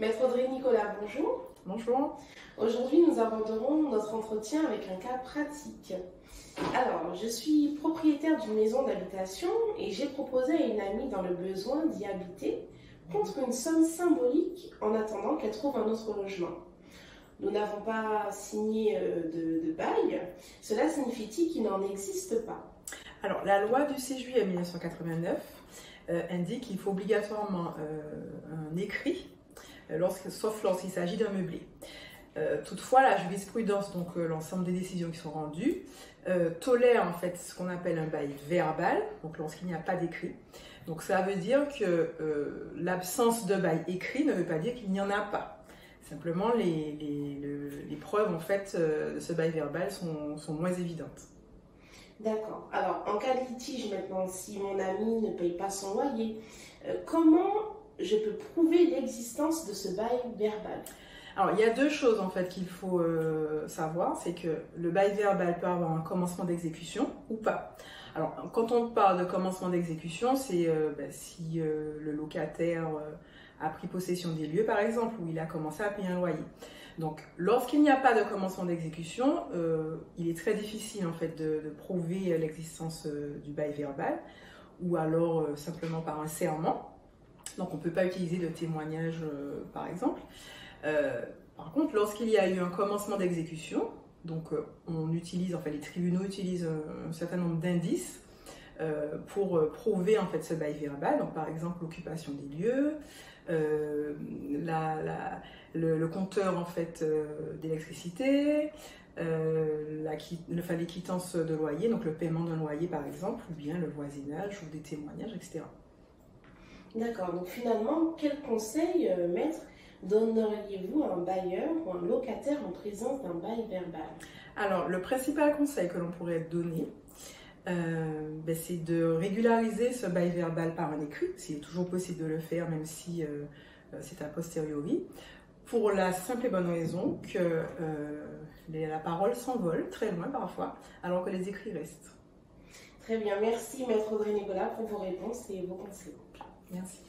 Maître Audrey Nicolas, bonjour. Bonjour. Aujourd'hui, nous aborderons notre entretien avec un cas pratique. Alors, je suis propriétaire d'une maison d'habitation et j'ai proposé à une amie dans le besoin d'y habiter contre une somme symbolique en attendant qu'elle trouve un autre logement. Nous n'avons pas signé de bail. Cela signifie-t-il qu'il n'en existe pas? Alors, la loi du 6 juillet 1989 indique qu'il faut obligatoirement un écrit, sauf lorsqu'il s'agit d'un meublé. Toutefois, la jurisprudence, donc l'ensemble des décisions qui sont rendues, tolère en fait ce qu'on appelle un bail verbal, donc lorsqu'il n'y a pas d'écrit. Donc ça veut dire que l'absence de bail écrit ne veut pas dire qu'il n'y en a pas. Simplement, les preuves en fait de ce bail verbal sont moins évidentes. D'accord. Alors, en cas de litige maintenant, si mon ami ne paye pas son loyer, comment je peux prouver l'existence de ce bail verbal? Alors, il y a deux choses en fait qu'il faut savoir, c'est que le bail verbal peut avoir un commencement d'exécution ou pas. Alors, quand on parle de commencement d'exécution, c'est si le locataire a pris possession des lieux, par exemple, où il a commencé à payer un loyer. Donc, lorsqu'il n'y a pas de commencement d'exécution, il est très difficile en fait de prouver l'existence du bail verbal, ou alors simplement par un serment. Donc, on ne peut pas utiliser de témoignage, par exemple. Par contre, lorsqu'il y a eu un commencement d'exécution, donc on utilise, en fait, les tribunaux utilisent un certain nombre d'indices pour prouver en fait ce bail verbal. Donc, par exemple, l'occupation des lieux, le compteur en fait d'électricité, les quittances de loyer, donc le paiement d'un loyer par exemple, ou bien le voisinage ou des témoignages, etc. D'accord. Donc finalement, quel conseil, maître, donneriez-vous à un bailleur ou un locataire en présence d'un bail verbal? Alors, le principal conseil que l'on pourrait donner, c'est de régulariser ce bail verbal par un écrit, s'il est toujours possible de le faire, même si c'est a posteriori, pour la simple et bonne raison que la parole s'envole très loin parfois, alors que les écrits restent. Très bien, merci Maître Audrey Nicolas pour vos réponses et vos conseils. Merci.